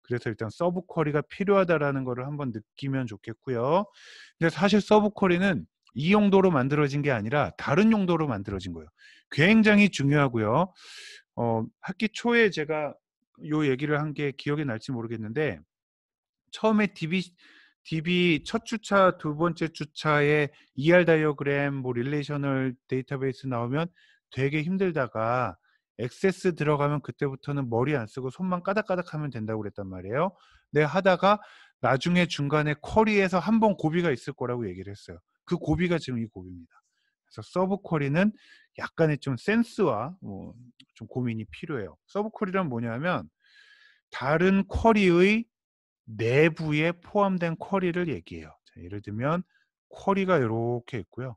그래서 일단 서브 쿼리가 필요하다라는 거를 한번 느끼면 좋겠고요. 근데 사실 서브 쿼리는 이 용도로 만들어진 게 아니라 다른 용도로 만들어진 거예요. 굉장히 중요하고요. 학기 초에 제가 요 얘기를 한 게 기억이 날지 모르겠는데, 처음에 DB 첫 주차, 두 번째 주차에 ER 다이어그램, 뭐 릴레이셔널 데이터베이스 나오면 되게 힘들다가 액세스 들어가면 그때부터는 머리 안 쓰고 손만 까닥까닥 하면 된다고 그랬단 말이에요. 근데 하다가 나중에 중간에 쿼리에서 한 번 고비가 있을 거라고 얘기를 했어요. 그 고비가 지금 이 고비입니다. 그래서 서브 쿼리는 약간의 좀 센스와 좀 고민이 필요해요. 서브 쿼리란 뭐냐면 다른 쿼리의 내부에 포함된 쿼리를 얘기해요. 자, 예를 들면 쿼리가 이렇게 있고요.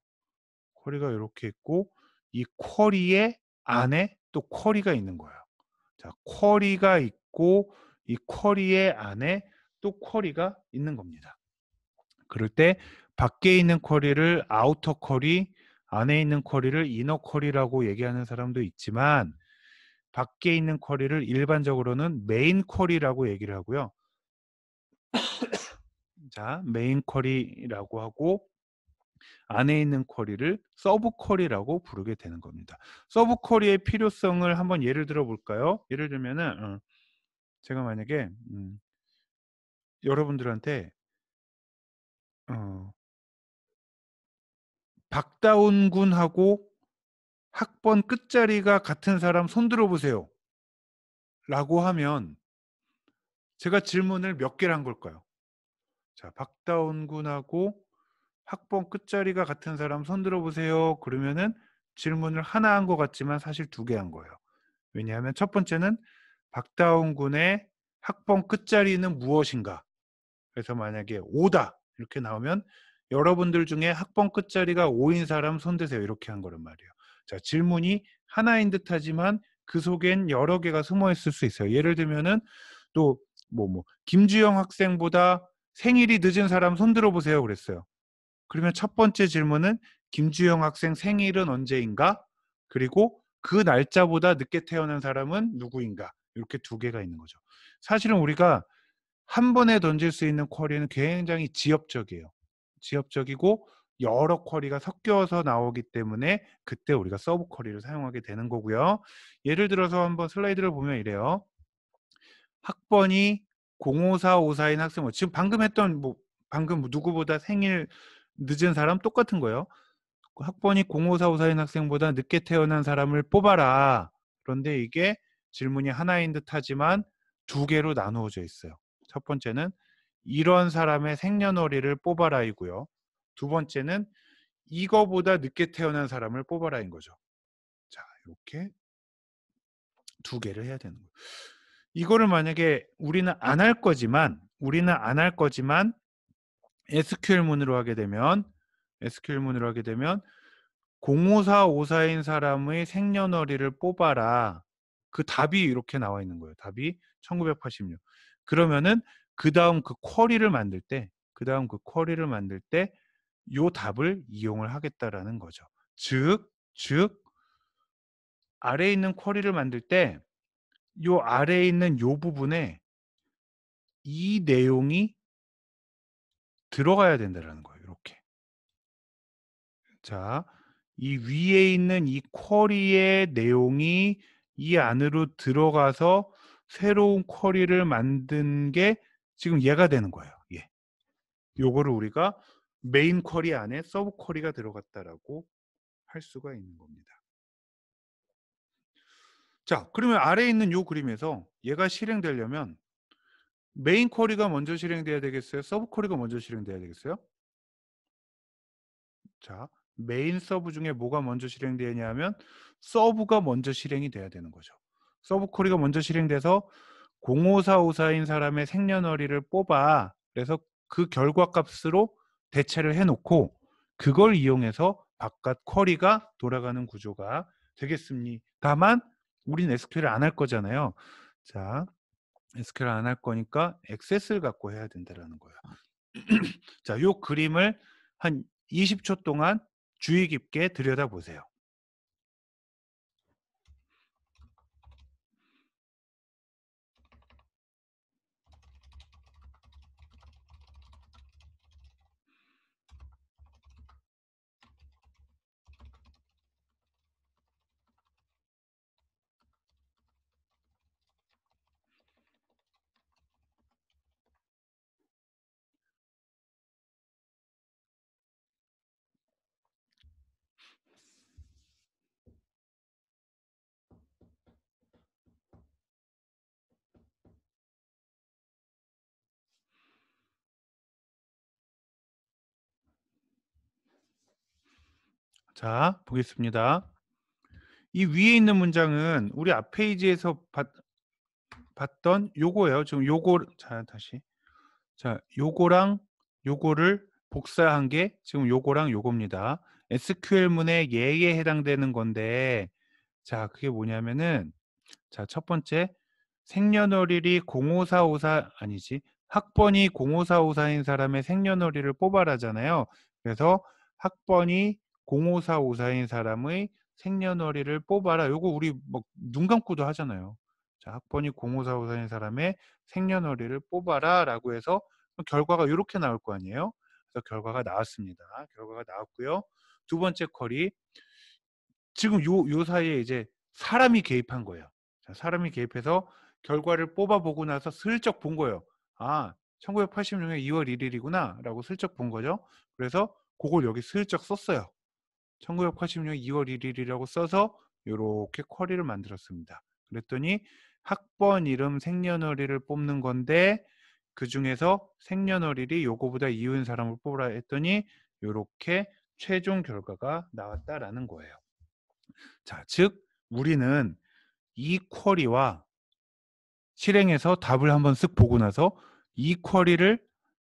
쿼리가 이렇게 있고 이 쿼리의 안에 또 쿼리가 있는 거예요. 자, 쿼리가 있고 이 쿼리의 안에 또 쿼리가 있는 겁니다. 그럴 때 밖에 있는 쿼리를 아우터 쿼리, 안에 있는 쿼리를 이너 쿼리라고 얘기하는 사람도 있지만, 밖에 있는 쿼리를 일반적으로는 메인 쿼리라고 얘기를 하고요. 자, 메인 쿼리라고 하고 안에 있는 쿼리를 서브 쿼리라고 부르게 되는 겁니다. 서브 쿼리의 필요성을 한번 예를 들어 볼까요? 예를 들면은 제가 만약에 여러분들한테 박다운 군하고 학번 끝자리가 같은 사람 손 들어보세요 라고 하면 제가 질문을 몇 개를 한 걸까요? 자, 박다운 군하고 학번 끝자리가 같은 사람 손 들어보세요. 그러면은 질문을 하나 한 것 같지만 사실 두 개 한 거예요. 왜냐하면 첫 번째는 박다운 군의 학번 끝자리는 무엇인가? 그래서 만약에 5다 이렇게 나오면 여러분들 중에 학번 끝자리가 5인 사람 손 드세요. 이렇게 한 거란 말이에요. 자, 질문이 하나인 듯하지만 그 속엔 여러 개가 숨어 있을 수 있어요. 예를 들면은 또 김주영 학생보다 생일이 늦은 사람 손 들어보세요. 그랬어요. 그러면 첫 번째 질문은 김주영 학생 생일은 언제인가? 그리고 그 날짜보다 늦게 태어난 사람은 누구인가? 이렇게 두 개가 있는 거죠. 사실은 우리가 한 번에 던질 수 있는 쿼리는 굉장히 지엽적이에요. 지엽적이고 여러 쿼리가 섞여서 나오기 때문에 그때 우리가 서브 쿼리를 사용하게 되는 거고요. 예를 들어서 한번 슬라이드를 보면 이래요. 학번이 05454인 학생, 지금 방금 했던 방금 누구보다 생일 늦은 사람 똑같은 거예요. 학번이 05454인 학생보다 늦게 태어난 사람을 뽑아라. 그런데 이게 질문이 하나인 듯하지만 두 개로 나누어져 있어요. 첫 번째는 이런 사람의 생년월일을 뽑아라이고요. 두 번째는 이거보다 늦게 태어난 사람을 뽑아라인 거죠. 자, 이렇게 두 개를 해야 되는 거예요. 이거를 만약에 우리는 안 할 거지만 SQL문으로 하게 되면 05454인 사람의 생년월일을 뽑아라. 그 답이 이렇게 나와 있는 거예요. 답이 1986. 그러면은 그 다음 그 쿼리를 만들 때 요 답을 이용을 하겠다라는 거죠. 즉 아래에 있는 쿼리를 만들 때 요 아래에 있는 요 부분에 이 내용이 들어가야 된다라는 거예요. 이렇게. 자, 이 위에 있는 이 쿼리의 내용이 이 안으로 들어가서 새로운 쿼리를 만든 게 지금 얘가 되는 거예요. 예. 요거를 우리가 메인 쿼리 안에 서브 쿼리가 들어갔다라고 할 수가 있는 겁니다. 자, 그러면 아래에 있는 요 그림에서 얘가 실행되려면 메인 쿼리가 먼저 실행돼야 되겠어요? 서브 쿼리가 먼저 실행돼야 되겠어요? 자, 메인 서브 중에 뭐가 먼저 실행되냐 하면 서브가 먼저 실행이 돼야 되는 거죠. 서브 쿼리가 먼저 실행돼서 05454인 사람의 생년월일을 뽑아. 그래서 그 결과값으로 대체를 해놓고 그걸 이용해서 바깥 쿼리가 돌아가는 구조가 되겠습니다만 우린 SQL을 안 할 거잖아요. 자, SQL 안 할 거니까 액세스를 갖고 해야 된다는 거예요. 자, 요 그림을 한 20초 동안 주의 깊게 들여다보세요. 자, 보겠습니다. 이 위에 있는 문장은 우리 앞 페이지에서 봤던 요거예요. 지금 요거 자, 다시. 자, 요거랑 요거를 복사한 게 지금 요거랑 요겁니다. SQL문의 예에 해당되는 건데 자, 그게 뭐냐면은 자, 첫 번째 생년월일이 05454 아니지. 학번이 05454인 사람의 생년월일을 뽑아라잖아요. 그래서 학번이 05454인 사람의 생년월일을 뽑아라. 요거 우리 뭐 눈 감고도 하잖아요. 자, 학번이 05454인 사람의 생년월일을 뽑아라라고 해서 결과가 이렇게 나올 거 아니에요. 그래서 결과가 나왔습니다. 결과가 나왔고요. 두 번째 쿼리 지금 요 사이에 이제 사람이 개입한 거예요. 자, 사람이 개입해서 결과를 뽑아보고 나서 슬쩍 본 거예요. 아, 1986년 2월 1일이구나 라고 슬쩍 본 거죠. 그래서 그걸 여기 슬쩍 썼어요. 1986년 2월 1일이라고 써서 이렇게 쿼리를 만들었습니다. 그랬더니 학번 이름 생년월일을 뽑는 건데 그 중에서 생년월일이 요거보다 이후인 사람을 뽑으라 했더니 이렇게 최종 결과가 나왔다라는 거예요. 자, 즉 우리는 이 쿼리와 실행해서 답을 한번 쓱 보고 나서 이 쿼리를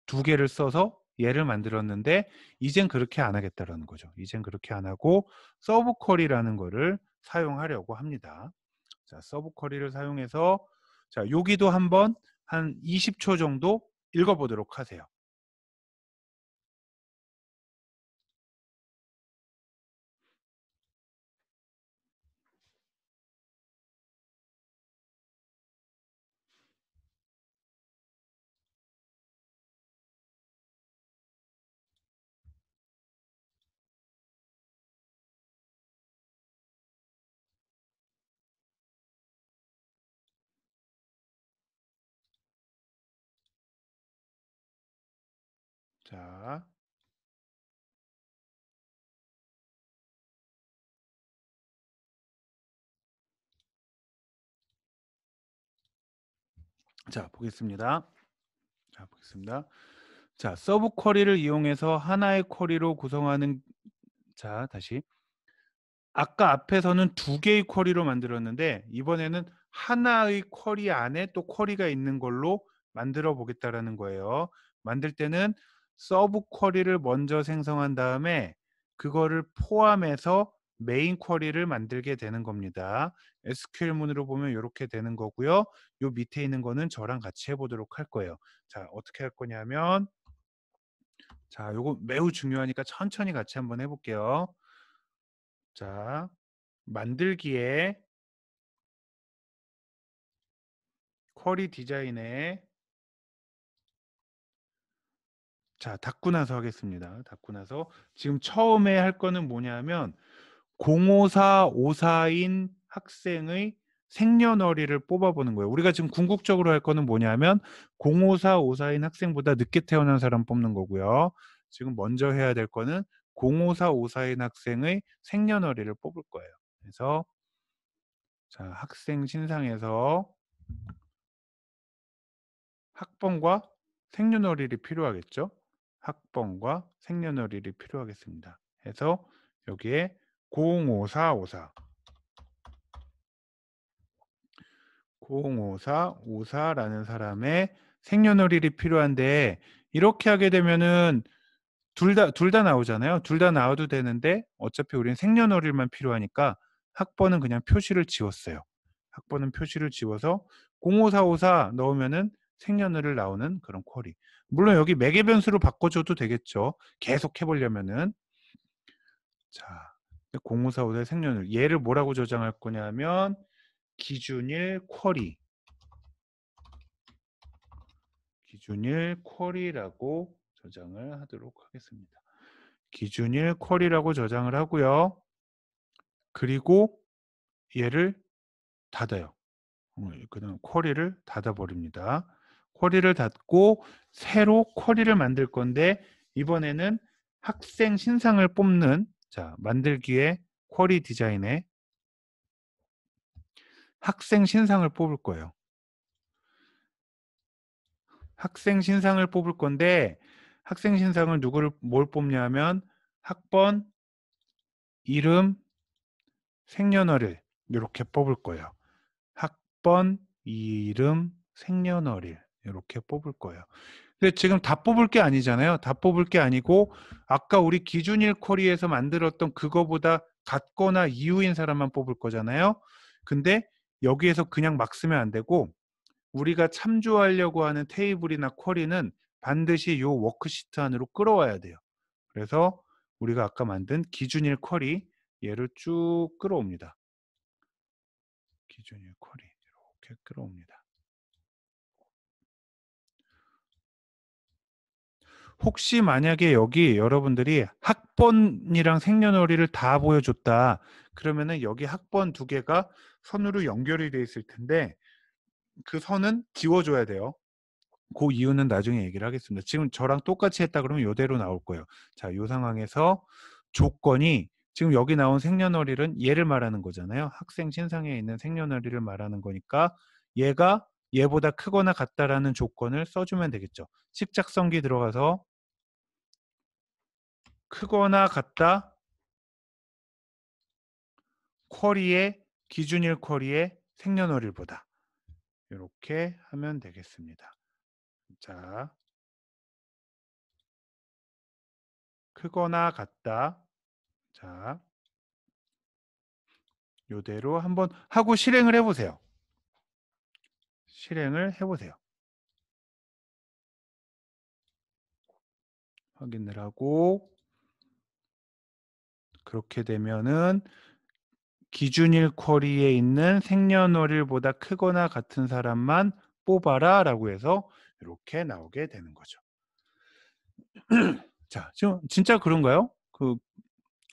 두 개를 써서 얘를 만들었는데 이젠 그렇게 안 하겠다라는 거죠. 이젠 그렇게 안 하고 서브 쿼리라는 거를 사용하려고 합니다. 자, 서브 쿼리를 사용해서 자, 여기도 한번 한 20초 정도 읽어보도록 하세요. 자, 자, 보겠습니다. 자, 보겠습니다. 자, 서브 쿼리를 이용해서 하나의 쿼리로 구성하는 자, 다시 아까 앞에서는 두 개의 쿼리로 만들었는데 이번에는 하나의 쿼리 안에 또 쿼리가 있는 걸로 만들어 보겠다라는 거예요. 만들 때는 서브 쿼리를 먼저 생성한 다음에 그거를 포함해서 메인 쿼리를 만들게 되는 겁니다. SQL문으로 보면 이렇게 되는 거고요. 요 밑에 있는 거는 저랑 같이 해보도록 할 거예요. 자, 어떻게 할 거냐면 자, 요거 매우 중요하니까 천천히 같이 한번 해볼게요. 자, 만들기에 쿼리 디자인에 자, 닫고 나서 하겠습니다. 닫고 나서 지금 처음에 할 거는 뭐냐면 05454인 학생의 생년월일을 뽑아보는 거예요. 우리가 지금 궁극적으로 할 거는 뭐냐면 05454인 학생보다 늦게 태어난 사람 뽑는 거고요. 지금 먼저 해야 될 거는 05454인 학생의 생년월일을 뽑을 거예요. 그래서 자, 학생 신상에서 학번과 생년월일이 필요하겠죠. 학번과 생년월일이 필요하겠습니다. 해서 여기에 05454 05454라는 사람의 생년월일이 필요한데 이렇게 하게 되면은 둘 다 나오잖아요. 둘 다 나와도 되는데 어차피 우리는 생년월일만 필요하니까 학번은 그냥 표시를 지웠어요. 학번은 표시를 지워서 05454 넣으면은 생년월일 나오는 그런 쿼리. 물론 여기 매개 변수로 바꿔줘도 되겠죠. 계속 해보려면은 자 05454 생년월일 얘를 뭐라고 저장할 거냐면 기준일 쿼리 기준일 쿼리라고 저장을 하도록 하겠습니다. 기준일 쿼리라고 저장을 하고요. 그리고 얘를 닫아요. 그다음 쿼리를 닫아버립니다. 쿼리를 닫고 새로 쿼리를 만들 건데 이번에는 학생 신상을 뽑는 자 만들기에 쿼리 디자인에 학생 신상을 뽑을 거예요. 학생 신상을 뽑을 건데 학생 신상을 누구를 뭘 뽑냐면 학번 이름, 생년월일 이렇게 뽑을 거예요. 학번, 이름, 생년월일 이렇게 뽑을 거예요. 근데 지금 다 뽑을 게 아니잖아요. 다 뽑을 게 아니고 아까 우리 기준일 쿼리에서 만들었던 그거보다 같거나 이유인 사람만 뽑을 거잖아요. 근데 여기에서 그냥 막 쓰면 안 되고 우리가 참조하려고 하는 테이블이나 쿼리는 반드시 이 워크시트 안으로 끌어와야 돼요. 그래서 우리가 아까 만든 기준일 쿼리 얘를 쭉 끌어옵니다. 기준일 쿼리 이렇게 끌어옵니다. 혹시 만약에 여기 여러분들이 학번이랑 생년월일을 다 보여줬다. 그러면은 여기 학번 두 개가 선으로 연결이 돼 있을 텐데 그 선은 지워줘야 돼요. 그 이유는 나중에 얘기를 하겠습니다. 지금 저랑 똑같이 했다 그러면 이대로 나올 거예요. 자, 이 상황에서 조건이 지금 여기 나온 생년월일은 얘를 말하는 거잖아요. 학생 신상에 있는 생년월일을 말하는 거니까 얘가 얘보다 크거나 같다라는 조건을 써주면 되겠죠. 식작성기 들어가서 크거나 같다 쿼리의 기준일 쿼리의 생년월일보다 이렇게 하면 되겠습니다. 자, 크거나 같다. 자, 요대로 한번 하고 실행을 해보세요. 실행을 해보세요. 확인을 하고 그렇게 되면은 기준일 쿼리에 있는 생년월일보다 크거나 같은 사람만 뽑아라 라고 해서 이렇게 나오게 되는 거죠. 자, 지금 진짜 그런가요? 그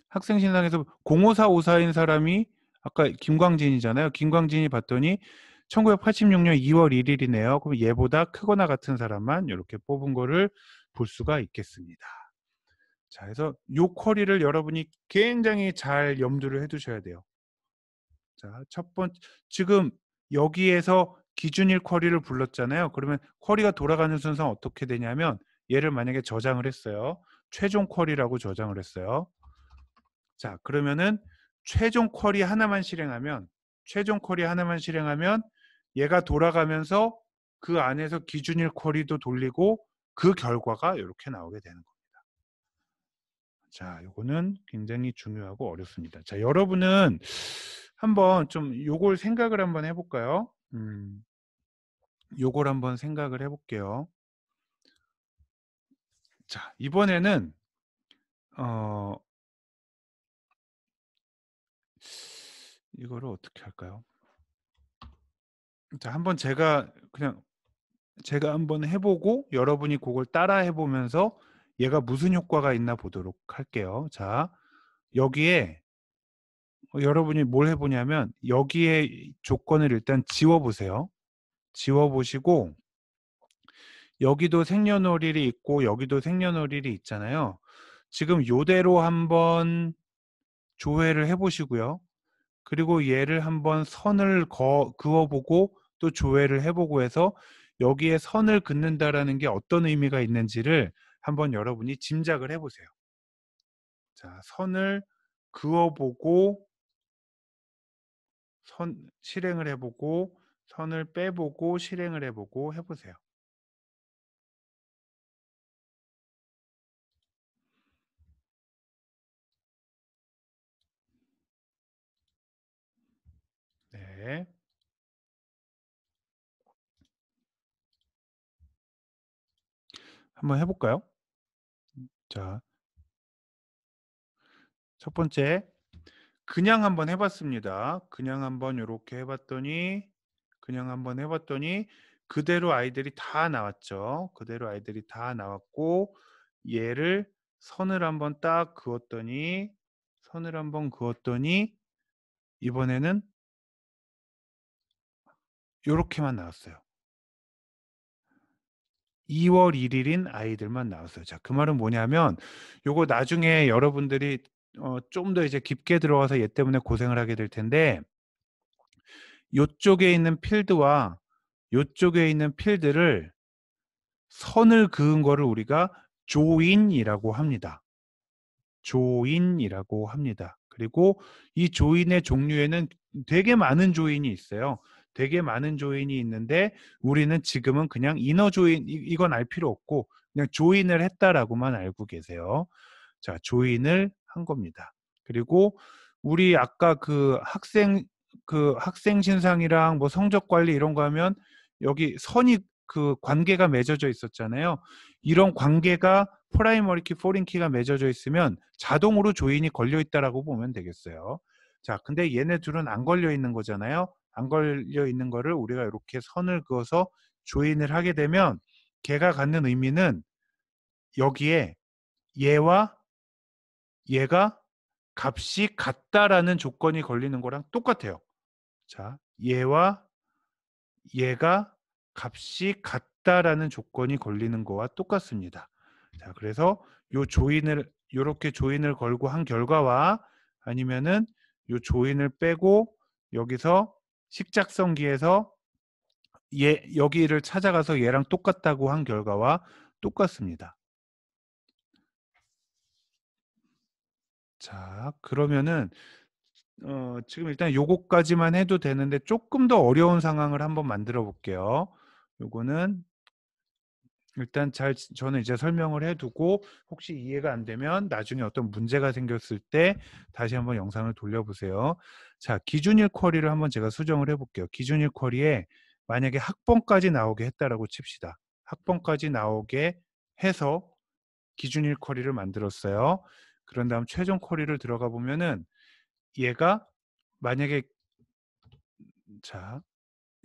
학생 신상에서 05454인 사람이 아까 김광진이잖아요. 김광진이 봤더니 1986년 2월 1일이네요. 그럼 얘보다 크거나 같은 사람만 이렇게 뽑은 거를 볼 수가 있겠습니다. 자, 그래서 요 쿼리를 여러분이 굉장히 잘 염두를 해두셔야 돼요. 자, 첫 번째 지금 여기에서 기준일 쿼리를 불렀잖아요. 그러면 쿼리가 돌아가는 순서는 어떻게 되냐면 얘를 만약에 저장을 했어요. 최종 쿼리라고 저장을 했어요. 자, 그러면은 최종 쿼리 하나만 실행하면 얘가 돌아가면서 그 안에서 기준일 쿼리도 돌리고 그 결과가 이렇게 나오게 되는 겁니다. 자, 요거는 굉장히 중요하고 어렵습니다. 자, 여러분은 한번 좀 요걸 생각을 한번 해볼까요? 요걸 한번 생각을 해볼게요. 자, 이번에는 이거를 어떻게 할까요? 자, 한번 제가 한번 해보고 여러분이 그걸 따라 해보면서 얘가 무슨 효과가 있나 보도록 할게요. 자, 여기에 여러분이 뭘 해보냐면 여기에 조건을 일단 지워보세요. 지워보시고 여기도 생년월일이 있고 여기도 생년월일이 있잖아요. 지금 요대로 한번 조회를 해보시고요. 그리고 얘를 한번 선을 그어보고 또 조회를 해보고 해서 여기에 선을 긋는다라는 게 어떤 의미가 있는지를 한번 여러분이 짐작을 해보세요. 자, 선을 그어보고 실행을 해보고 선을 빼보고 실행을 해보고 해보세요. 네. 한번 해볼까요? 자, 첫 번째 그냥 한번 해봤습니다. 그냥 한번 이렇게 해봤더니 그대로 아이들이 다 나왔죠. 그대로 아이들이 다 나왔고 얘를 선을 한번 딱 그었더니 이번에는 이렇게만 나왔어요. 2월 1일인 아이들만 나왔어요. 자, 그 말은 뭐냐면 요거 나중에 여러분들이 좀 더 이제 깊게 들어가서 얘 때문에 고생을 하게 될 텐데 요쪽에 있는 필드와 요쪽에 있는 필드를 선을 그은 거를 우리가 조인이라고 합니다. 조인이라고 합니다. 그리고 이 조인의 종류에는 되게 많은 조인이 있어요. 되게 많은 조인이 있는데 우리는 지금은 그냥 이너 조인 이건 알 필요 없고 그냥 조인을 했다라고만 알고 계세요. 자, 조인을 한 겁니다. 그리고 우리 아까 그 학생 신상이랑 뭐 성적 관리 이런 거 하면 여기 선이 그 관계가 맺어져 있었잖아요. 이런 관계가 프라이머리 키, 포린 키가 맺어져 있으면 자동으로 조인이 걸려 있다라고 보면 되겠어요. 자, 근데 얘네 둘은 안 걸려 있는 거잖아요. 안 걸려 있는 거를 우리가 이렇게 선을 그어서 조인을 하게 되면 걔가 갖는 의미는 여기에 얘와 얘가 값이 같다라는 조건이 걸리는 거랑 똑같아요. 자, 얘와 얘가 값이 같다라는 조건이 걸리는 거와 똑같습니다. 자, 그래서 요 조인을 요렇게 조인을 걸고 한 결과와 아니면은 요 조인을 빼고 여기서 식작성기에서 얘 여기를 찾아가서 얘랑 똑같다고 한 결과와 똑같습니다. 자, 그러면은 지금 일단 요거까지만 해도 되는데 조금 더 어려운 상황을 한번 만들어 볼게요. 요거는 일단 저는 이제 설명을 해두고 혹시 이해가 안 되면 나중에 어떤 문제가 생겼을 때 다시 한번 영상을 돌려보세요. 자, 기준일 쿼리를 한번 제가 수정을 해볼게요. 기준일 쿼리에 만약에 학번까지 나오게 했다라고 칩시다. 학번까지 나오게 해서 기준일 쿼리를 만들었어요. 그런 다음 최종 쿼리를 들어가 보면은 얘가 만약에 자,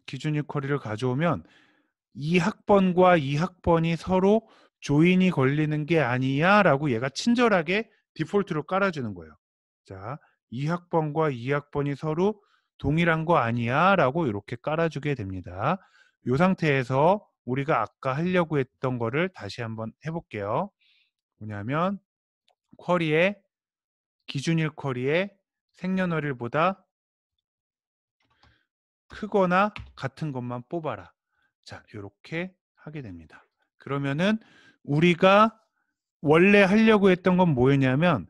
기준일 쿼리를 가져오면 이 학번과 이 학번이 서로 조인이 걸리는 게 아니야 라고 얘가 친절하게 디폴트로 깔아주는 거예요. 자, 이 학번과 이 학번이 서로 동일한 거 아니야 라고 이렇게 깔아주게 됩니다. 이 상태에서 우리가 아까 하려고 했던 거를 다시 한번 해볼게요. 뭐냐면 쿼리에 기준일 쿼리에 생년월일보다 크거나 같은 것만 뽑아라. 자, 이렇게 하게 됩니다. 그러면은 우리가 원래 하려고 했던 건 뭐였냐면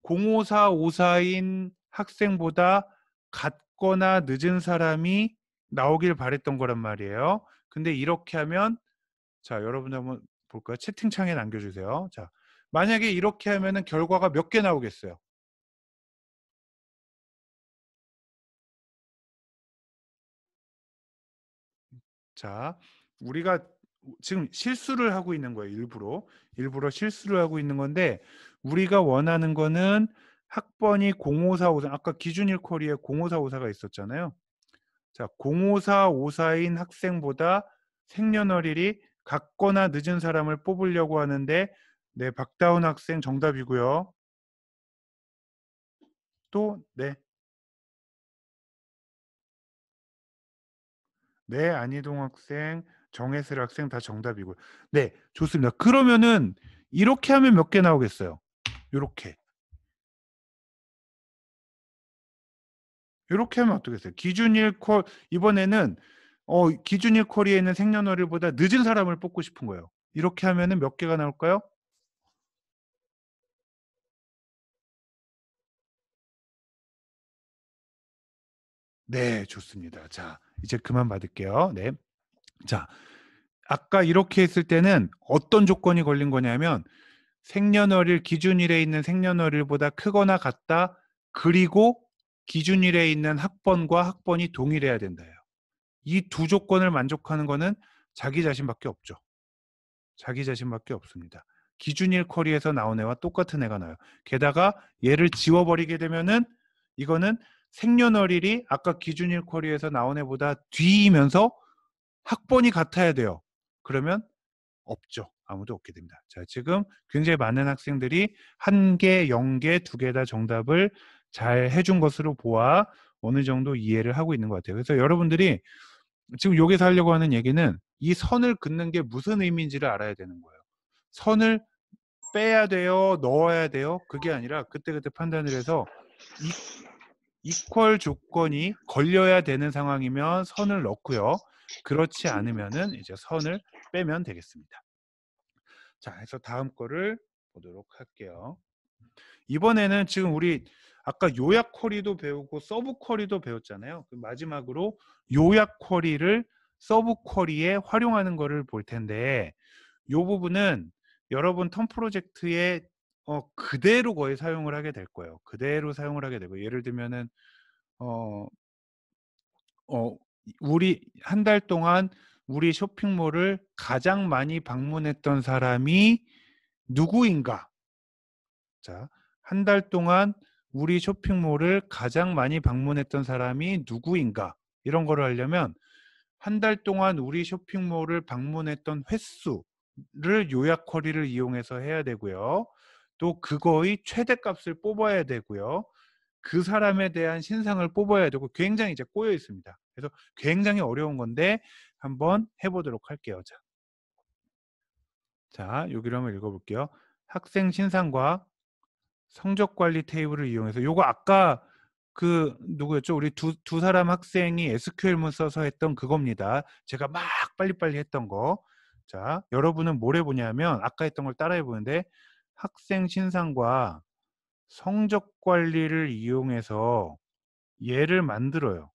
05454인 학생보다 같거나 늦은 사람이 나오길 바랬던 거란 말이에요. 근데 이렇게 하면 자, 여러분 한번 볼까요? 채팅창에 남겨주세요. 자, 만약에 이렇게 하면은 결과가 몇 개 나오겠어요? 자, 우리가 지금 실수를 하고 있는 거예요. 일부러 실수를 하고 있는 건데 우리가 원하는 거는 학번이 05454 아까 기준일 쿼리에 05454가 있었잖아요. 자, 05454인 학생보다 생년월일이 같거나 늦은 사람을 뽑으려고 하는데 네, 박다운 학생 정답이고요. 또 네, 네, 안희동 학생, 정혜슬 학생 다 정답이고요. 네, 좋습니다. 그러면은 이렇게 하면 몇 개 나오겠어요? 이렇게. 이렇게 하면 어떻겠어요? 기준일 쿼 이번에는 기준일 쿼리에 있는 생년월일보다 늦은 사람을 뽑고 싶은 거예요. 이렇게 하면은 몇 개가 나올까요? 네, 좋습니다. 자, 이제 그만 받을게요. 네. 자, 아까 이렇게 했을 때는 어떤 조건이 걸린 거냐면 생년월일 기준일에 있는 생년월일보다 크거나 같다. 그리고 기준일에 있는 학번과 학번이 동일해야 된다요. 이 두 조건을 만족하는 거는 자기 자신밖에 없죠. 자기 자신밖에 없습니다. 기준일 쿼리에서 나온 애와 똑같은 애가 나요. 게다가 얘를 지워버리게 되면은 이거는 생년월일이 아까 기준일 쿼리에서 나온 애보다 뒤이면서 학번이 같아야 돼요. 그러면 없죠. 아무도 없게 됩니다. 자, 지금 굉장히 많은 학생들이 1개, 0개, 2개 다 정답을 잘 해준 것으로 보아 어느 정도 이해를 하고 있는 것 같아요. 그래서 여러분들이 지금 여기서 하려고 하는 얘기는 이 선을 긋는 게 무슨 의미인지를 알아야 되는 거예요. 선을 빼야 돼요, 넣어야 돼요. 그게 아니라 그때그때 판단을 해서 이퀄 조건이 걸려야 되는 상황이면 선을 넣고요. 그렇지 않으면은 이제 선을 빼면 되겠습니다. 자, 해서 다음 거를 보도록 할게요. 이번에는 지금 우리 아까 요약 쿼리도 배우고 서브 쿼리도 배웠잖아요. 그 마지막으로 요약 쿼리를 서브 쿼리에 활용하는 거를 볼 텐데, 이 부분은 여러분 텀 프로젝트에 그대로 거의 사용을 하게 될 거예요. 그대로 사용을 하게 되고, 예를 들면은 어, 우리 한 달 동안 우리 쇼핑몰을 가장 많이 방문했던 사람이 누구인가? 자, 한 달 동안 우리 쇼핑몰을 가장 많이 방문했던 사람이 누구인가? 이런 거를 하려면 한 달 동안 우리 쇼핑몰을 방문했던 횟수를 요약 쿼리를 이용해서 해야 되고요. 또 그거의 최대값을 뽑아야 되고요. 그 사람에 대한 신상을 뽑아야 되고, 굉장히 이제 꼬여 있습니다. 그래서 굉장히 어려운 건데 한번 해보도록 할게요. 자, 여기를 한번 읽어볼게요. 학생 신상과 성적 관리 테이블을 이용해서, 요거 아까 그 누구였죠? 우리 두 사람 학생이 SQL문 써서 했던 그겁니다. 제가 막 빨리빨리 했던 거. 자, 여러분은 뭘 해보냐면 아까 했던 걸 따라해 보는데, 학생 신상과 성적 관리를 이용해서 얘를 만들어요.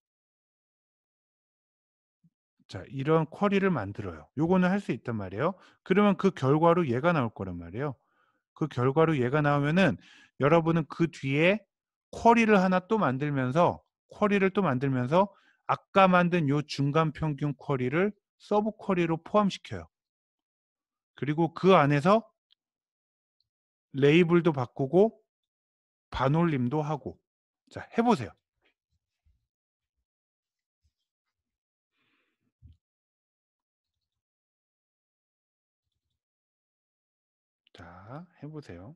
자, 이런 쿼리를 만들어요. 요거는 할 수 있단 말이에요. 그러면 그 결과로 얘가 나올 거란 말이에요. 그 결과로 얘가 나오면은 여러분은 그 뒤에 쿼리를 또 만들면서 아까 만든 요 중간 평균 쿼리를 서브 쿼리로 포함시켜요. 그리고 그 안에서 레이블도 바꾸고 반올림도 하고. 자, 해보세요. 자, 해보세요.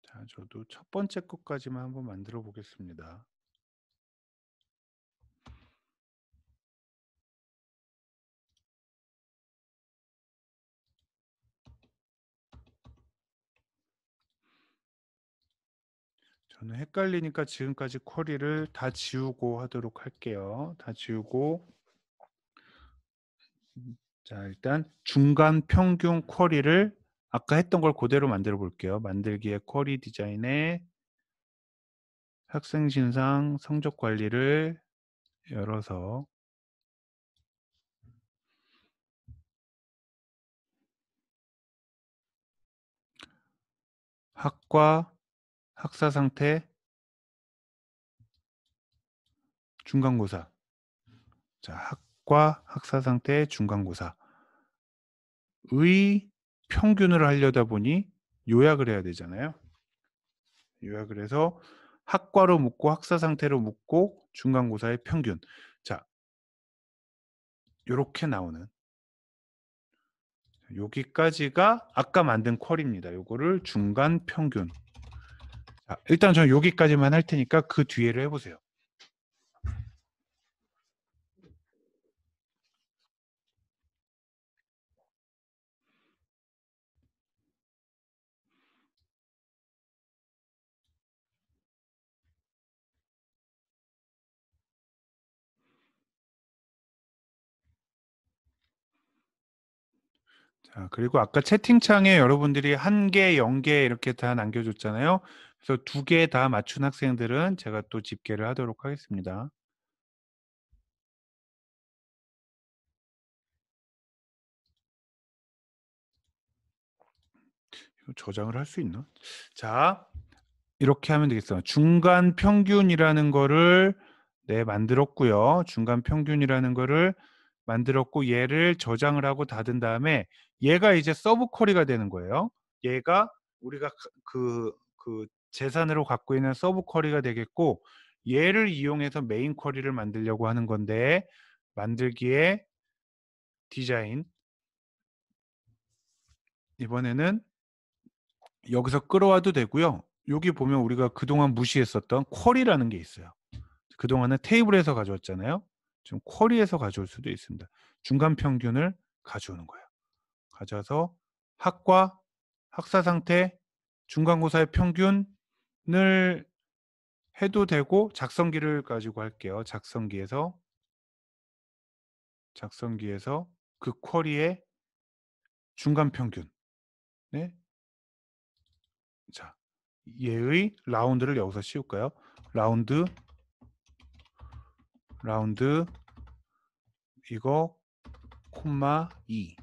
자, 저도 첫 번째 것까지만 한번 만들어 보겠습니다. 저는 헷갈리니까 지금까지 쿼리를 다 지우고 하도록 할게요. 다 지우고. 자, 일단 중간 평균 쿼리를 아까 했던 걸 그대로 만들어 볼게요. 만들기에 쿼리 디자인에 학생 신상 성적 관리를 열어서 학과 학사 상태 중간고사. 자, 학과 학사 상태 중간고사의 평균을 하려다 보니 요약을 해야 되잖아요. 요약을 해서 학과로 묶고 학사 상태로 묶고 중간고사의 평균. 자, 이렇게 나오는, 여기까지가 아까 만든 쿼리입니다. 요거를 중간 평균. 자, 일단 저는 여기까지만 할 테니까 그 뒤에를 해보세요. 자, 그리고 아까 채팅창에 여러분들이 1개, 0개 이렇게 다 남겨줬잖아요. 그래서 2개 다 맞춘 학생들은 제가 또 집계를 하도록 하겠습니다. 이거 저장을 할 수 있나? 자, 이렇게 하면 되겠어요. 중간 평균이라는 거를 만들었고요. 중간 평균이라는 거를 만들었고, 얘를 저장을 하고 닫은 다음에 얘가 이제 서브 쿼리가 되는 거예요. 얘가 우리가 그 재산으로 갖고 있는 서브 쿼리가 되겠고, 얘를 이용해서 메인 쿼리를 만들려고 하는 건데, 만들기에 디자인, 이번에는 여기서 끌어와도 되고요. 여기 보면 우리가 그동안 무시했었던 쿼리라는 게 있어요. 그동안은 테이블에서 가져왔잖아요. 지금 쿼리에서 가져올 수도 있습니다. 중간 평균을 가져오는 거예요. 가져와서 학과, 학사 상태, 중간고사의 평균을 해도 되고 작성기를 가지고 할게요. 작성기에서 그 쿼리의 중간 평균. 네. 자, 얘의 라운드를 여기서 씌울까요? 라운드 이거 콤마 2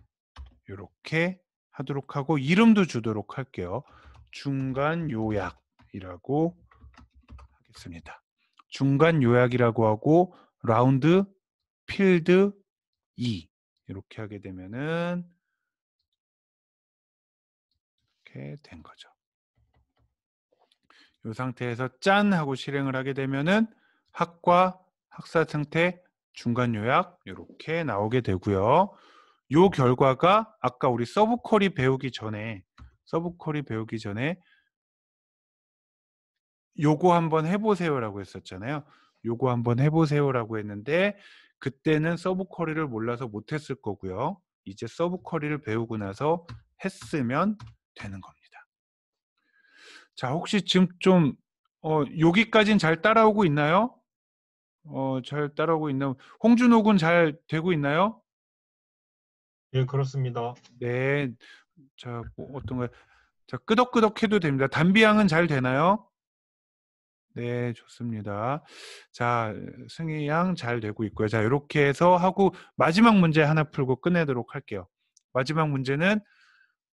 이렇게 하도록 하고 이름도 주도록 할게요. 중간 요약이라고 하겠습니다. 중간 요약이라고 하고 라운드 필드 2 이렇게 하게 되면은 이렇게 된 거죠. 이 상태에서 짠 하고 실행을 하게 되면은 학과 학사 상태 중간 요약 이렇게 나오게 되고요. 요 결과가 아까 우리 서브 쿼리 배우기 전에 요거 한번 해보세요라고 했었잖아요. 요거 한번 해보세요라고 했는데 그때는 서브 쿼리를 몰라서 못했을 거고요. 이제 서브 쿼리를 배우고 나서 했으면 되는 겁니다. 자, 혹시 지금 좀 여기까지는 잘 따라오고 있나요? 잘 따라오고 있나요? 홍준호 군 잘 되고 있나요? 예, 그렇습니다. 네. 자, 뭐 어떤가요? 자, 끄덕끄덕 해도 됩니다. 담비양은 잘 되나요? 네, 좋습니다. 자, 승희 양 잘 되고 있고요. 자, 이렇게 해서 하고 마지막 문제 하나 풀고 끝내도록 할게요. 마지막 문제는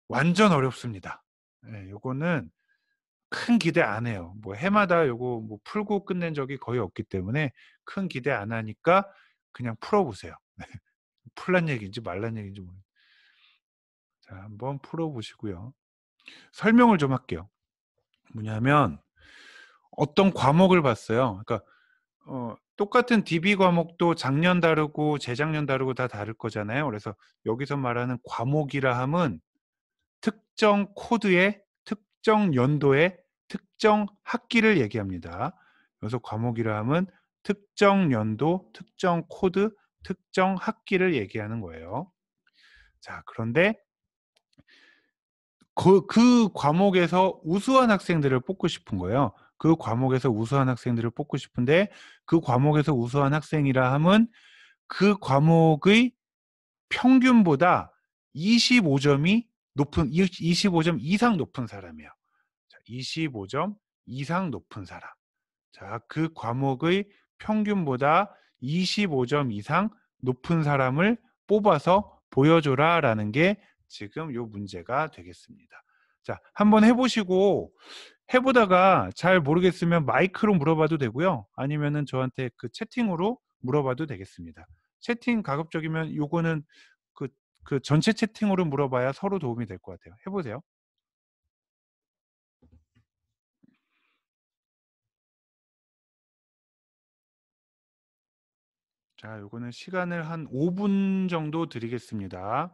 완전 어렵습니다. 네, 요거는 큰 기대 안 해요. 뭐 해마다 요거 뭐 풀고 끝낸 적이 거의 없기 때문에 큰 기대 안 하니까 그냥 풀어보세요. 풀란 얘기인지 말란 얘기인지 모르겠어요. 자, 한번 풀어보시고요. 설명을 좀 할게요. 뭐냐면 어떤 과목을 봤어요. 그러니까 똑같은 DB 과목도 작년 다르고 재작년 다르고 다 다를 거잖아요. 그래서 여기서 말하는 과목이라 함은 특정 코드의 특정 연도의 특정 학기를 얘기합니다. 그래서 과목이라 함은 특정 연도, 특정 코드, 특정 학기를 얘기하는 거예요. 자, 그런데 그 과목에서 우수한 학생들을 뽑고 싶은 거예요. 그 과목에서 우수한 학생들을 뽑고 싶은데 그 과목에서 우수한 학생이라 함은 그 과목의 평균보다 25점이 높은 25점 이상 높은 사람이에요. 자, 25점 이상 높은 사람. 자, 그 과목의 평균보다 25점 이상 높은 사람을 뽑아서 보여줘라라는 게 지금 요 문제가 되겠습니다. 자, 한번 해보시고 해보다가 잘 모르겠으면 마이크로 물어봐도 되고요. 아니면은 저한테 그 채팅으로 물어봐도 되겠습니다. 채팅 가급적이면 요거는 그, 그 전체 채팅으로 물어봐야 서로 도움이 될 것 같아요. 해보세요. 자, 요거는 시간을 한 5분 정도 드리겠습니다.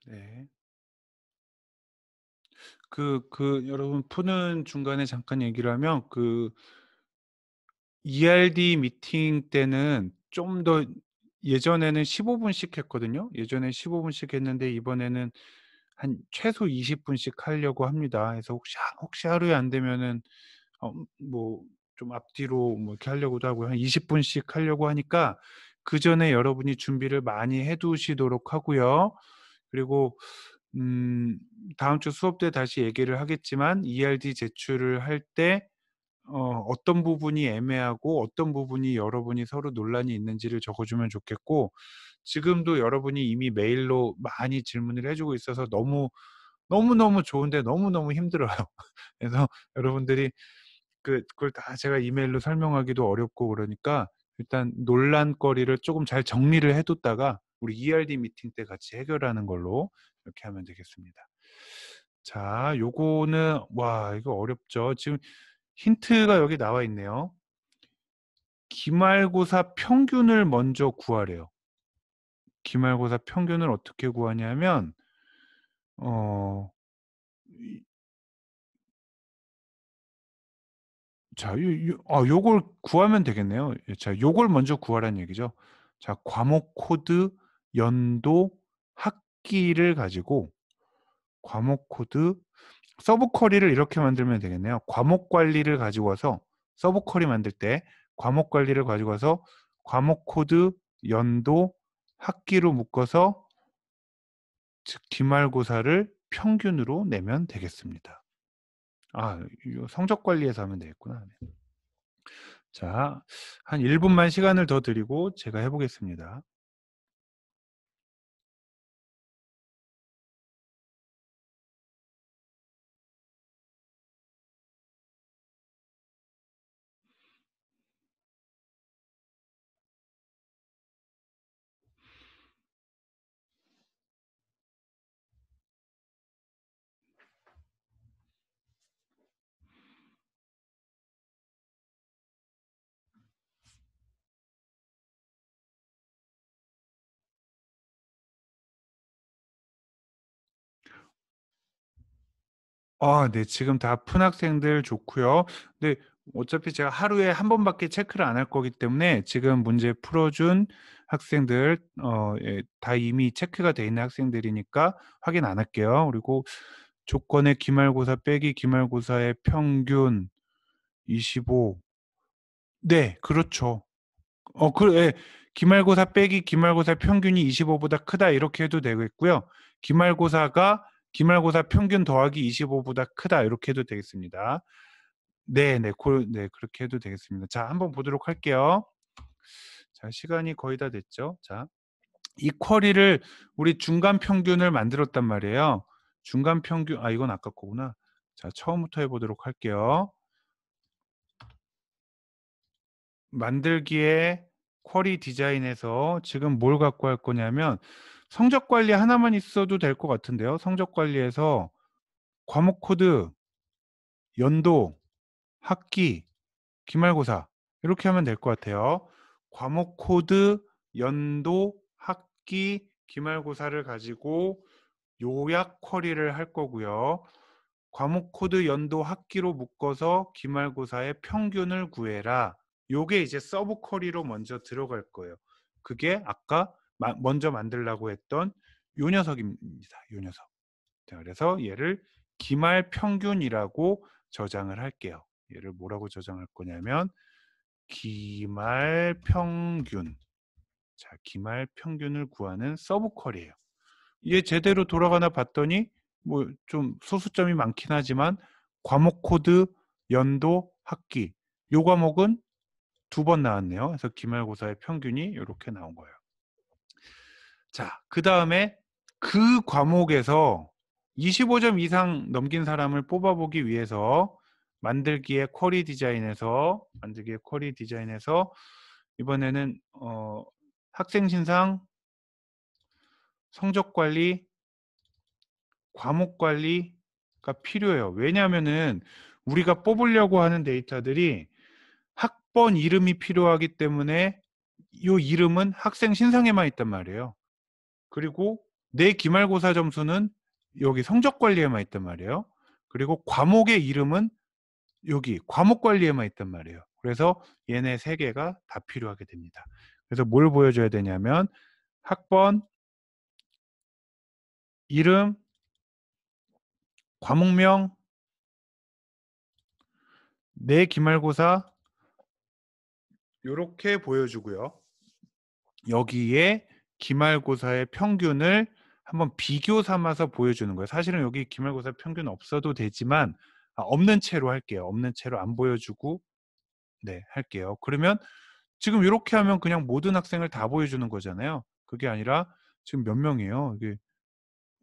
네. 여러분 푸는 중간에 잠깐 얘기를 하면 ERD 미팅 때는 좀 더 예전에는 15분씩 했거든요. 예전에 15분씩 했는데 이번에는 한 최소 20 분씩 하려고 합니다. 그래서 혹시 하루에 안 되면은 뭐 좀 앞뒤로 뭐 이렇게 하려고도 하고요. 한 20 분씩 하려고 하니까 그전에 여러분이 준비를 많이 해 두시도록 하고요. 그리고 다음 주 수업 때 다시 얘기를 하겠지만 ERD 제출을 할 때 어떤 부분이 애매하고 어떤 부분이 여러분이 서로 논란이 있는지를 적어 주면 좋겠고, 지금도 여러분이 이미 메일로 많이 질문을 해 주고 있어서 너무너무 좋은데 너무너무 힘들어요. 그래서 여러분들이 그걸 다 제가 이메일로 설명하기도 어렵고 그러니까 일단 논란거리를 쪼금 잘 정리를 해 뒀다가 우리 ERD 미팅 때 같이 해결하는 걸로 이렇게 하면 되겠습니다. 자, 요거는 와 이거 어렵죠. 지금 힌트가 여기 나와 있네요. 기말고사 평균을 먼저 구하래요. 기말고사 평균을 어떻게 구하냐면 어 이 자 요걸 구하면 되겠네요. 자, 요걸 먼저 구하라는 얘기죠. 자, 과목 코드, 연도, 학기를 가지고 과목 코드, 서브 쿼리를 이렇게 만들면 되겠네요. 과목 관리를 가지고 와서 서브 쿼리 만들 때 과목 관리를 가지고 와서 과목 코드, 연도, 학기로 묶어서 즉 기말고사를 평균으로 내면 되겠습니다. 아, 이거 성적 관리에서 하면 되겠구나. 네. 자, 한 1 분만 시간을 더 드리고 제가 해 보겠습니다. 네. 지금 다 푼 학생들 좋고요. 근데 어차피 제가 하루에 한 번밖에 체크를 안 할 거기 때문에 지금 문제 풀어 준 학생들 예, 다 이미 체크가 돼 있는 학생들이니까 확인 안 할게요. 그리고 조건의 기말고사 빼기 기말고사의 평균 25. 네. 그렇죠. 예. 기말고사 빼기 기말고사 평균이 25 보다 크다 이렇게 해도 되겠고요. 기말고사가 기말고사 평균 더하기 25 보다 크다 이렇게 해도 되겠습니다. 네네. 네, 그렇게 해도 되겠습니다. 자, 한번 보도록 할게요. 자, 시간이 거의 다 됐죠. 자, 이 쿼리를 우리 중간 평균을 만들었단 말이에요. 중간 평균 이건 아까 거구나. 자, 처음부터 해 보도록 할게요. 만들기에 쿼리 디자인에서 지금 뭘 갖고 할 거냐면 성적 관리 하나만 있어도 될 것 같은데요. 성적 관리에서 과목 코드, 연도, 학기, 기말고사 이렇게 하면 될 것 같아요. 과목 코드, 연도, 학기, 기말고사를 가지고 요약 쿼리를 할 거고요. 과목 코드, 연도, 학기로 묶어서 기말고사의 평균을 구해라. 요게 이제 서브 쿼리로 먼저 들어갈 거예요. 그게 아까 먼저 만들라고 했던 요 녀석입니다. 요 녀석. 자, 그래서 얘를 기말 평균이라고 저장을 할게요. 얘를 뭐라고 저장할 거냐면 기말 평균. 자, 기말 평균을 구하는 서브 쿼리예요. 얘 제대로 돌아가나 봤더니 뭐 좀 소수점이 많긴 하지만 과목 코드, 연도, 학기 요 과목은 2번 나왔네요. 그래서 기말고사의 평균이 요렇게 나온 거예요. 자, 그다음에 그 과목에서 25점 이상 넘긴 사람을 뽑아보기 위해서 만들기의 쿼리 디자인에서 이번에는 학생 신상, 성적 관리, 과목 관리가 필요해요. 왜냐하면은 우리가 뽑으려고 하는 데이터들이 학번 이름이 필요하기 때문에 요 이름은 학생 신상에만 있단 말이에요. 그리고 내 기말고사 점수는 여기 성적 관리에만 있단 말이에요. 그리고 과목의 이름은 여기 과목 관리에만 있단 말이에요. 그래서 얘네 3개가 다 필요하게 됩니다. 그래서 뭘 보여줘야 되냐면 학번, 이름, 과목명 내 기말고사 요렇게 보여주고요. 여기에 기말고사의 평균을 한번 비교 삼아서 보여주는 거예요. 사실은 여기 기말고사 평균 없어도 되지만 없는 채로 할게요. 없는 채로 안 보여주고 네, 할게요. 그러면 지금 이렇게 하면 그냥 모든 학생을 다 보여주는 거잖아요. 그게 아니라 지금 몇 명이에요? 이게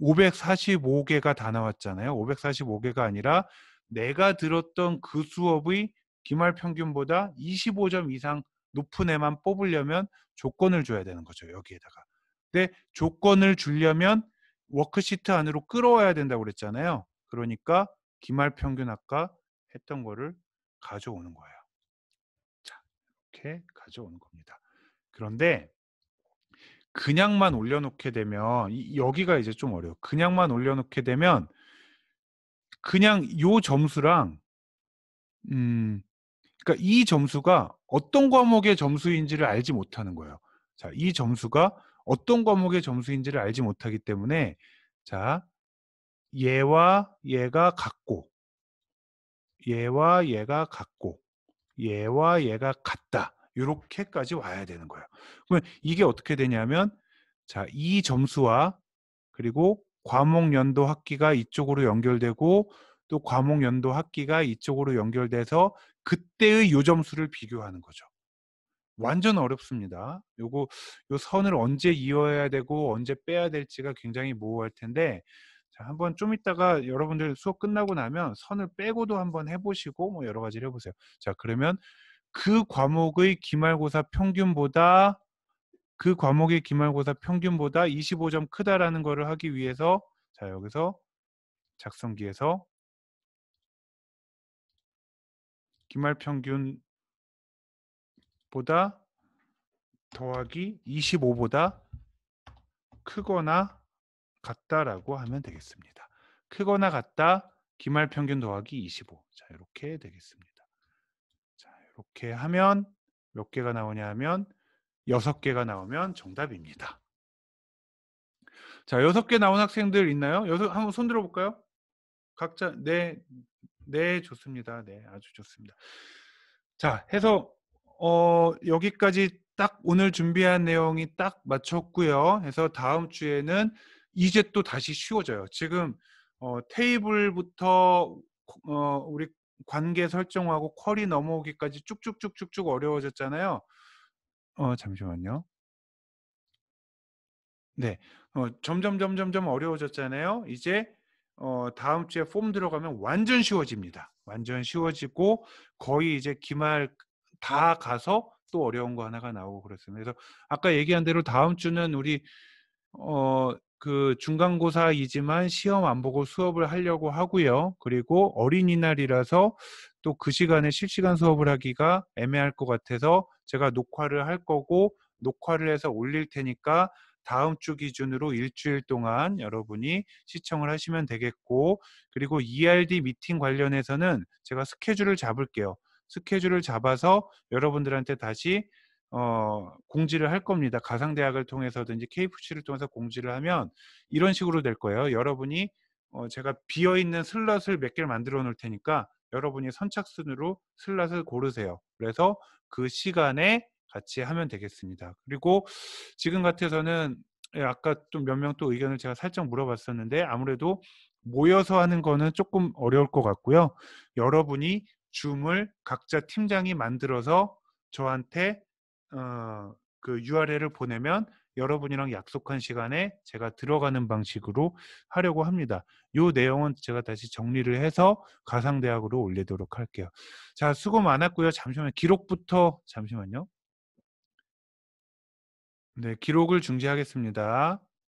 545개가 다 나왔잖아요. 545개가 아니라 내가 들었던 그 수업의 기말 평균보다 25점 이상 높은 애만 뽑으려면 조건을 줘야 되는 거죠. 여기에다가. 근데 조건을 주려면 워크시트 안으로 끌어와야 된다고 그랬잖아요. 그러니까 기말 평균 아까 했던 거를 가져오는 거예요. 자, 이렇게 가져오는 겁니다. 그런데 그냥만 올려놓게 되면 여기가 이제 좀 어려워. 그냥만 올려놓게 되면 그냥 요 점수랑 그러니까 이 점수가 어떤 과목의 점수인지를 알지 못하는 거예요. 자, 이 점수가 어떤 과목의 점수인지를 알지 못하기 때문에 자, 얘와 얘가 같고 얘와 얘가 같고 얘와 얘가 같다. 이렇게까지 와야 되는 거예요. 그러면 이게 어떻게 되냐면 자, 이 점수와 그리고 과목 연도 학기가 이쪽으로 연결되고 또 과목 연도 학기가 이쪽으로 연결돼서 그때의 요 점수를 비교하는 거죠. 완전 어렵습니다. 요 선을 언제 이어야 되고 언제 빼야 될지가 굉장히 모호할 텐데 자, 한번 좀 이따가 여러분들 수업 끝나고 나면 선을 빼고도 한번 해보시고 뭐 여러 가지를 해보세요. 자, 그러면 그 과목의 기말고사 평균보다 25점 크다라는 거를 하기 위해서 자, 여기서 작성기에서 기말 평균보다 더하기 25보다 크거나 같다라고 하면 되겠습니다. 크거나 같다 기말 평균 더하기 25. 자, 이렇게 되겠습니다. 자, 이렇게 하면 몇 개가 나오냐 하면 6개가 나오면 정답입니다. 자, 6개 나온 학생들 있나요? 한번 손 들어볼까요? 각자 네, 네, 좋습니다. 네, 아주 좋습니다. 자, 해서 여기까지 딱 오늘 준비한 내용이 딱 맞췄고요. 해서 다음 주에는 이제 또 다시 쉬워져요. 지금 테이블부터 우리 관계 설정하고 쿼리 넘어오기까지 쭉쭉쭉쭉쭉 어려워졌잖아요. 잠시만요. 네, 점점 어려워졌잖아요. 이제 다음 주에 폼 들어가면 완전 쉬워집니다. 완전 쉬워지고 거의 이제 기말 다 가서 또 어려운 거 하나가 나오고 그렇습니다. 그래서 아까 얘기한 대로 다음 주는 우리 그 중간고사이지만 시험 안 보고 수업을 하려고 하고요. 그리고 어린이날이라서 또 그 시간에 실시간 수업을 하기가 애매할 것 같아서 제가 녹화를 할 거고 녹화를 해서 올릴 테니까 다음 주 기준으로 일주일 동안 여러분이 시청을 하시면 되겠고 그리고 ERD 미팅 관련해서는 제가 스케줄을 잡을게요. 스케줄을 잡아서 여러분들한테 다시 공지를 할 겁니다. 가상대학을 통해서든지 KFC를 통해서 공지를 하면 이런 식으로 될 거예요. 여러분이 제가 비어있는 슬롯을 몇 개를 만들어 놓을 테니까 여러분이 선착순으로 슬롯을 고르세요. 그래서 그 시간에 같이 하면 되겠습니다. 그리고 지금 같아서는 아까 좀 몇 명 또 의견을 제가 살짝 물어봤었는데 아무래도 모여서 하는 거는 조금 어려울 것 같고요. 여러분이 줌을 각자 팀장이 만들어서 저한테 그 URL을 보내면 여러분이랑 약속한 시간에 제가 들어가는 방식으로 하려고 합니다. 이 내용은 제가 다시 정리를 해서 가상대학으로 올리도록 할게요. 자, 수고 많았고요. 잠시만요. 기록부터 잠시만요. 네, 기록을 중지하겠습니다.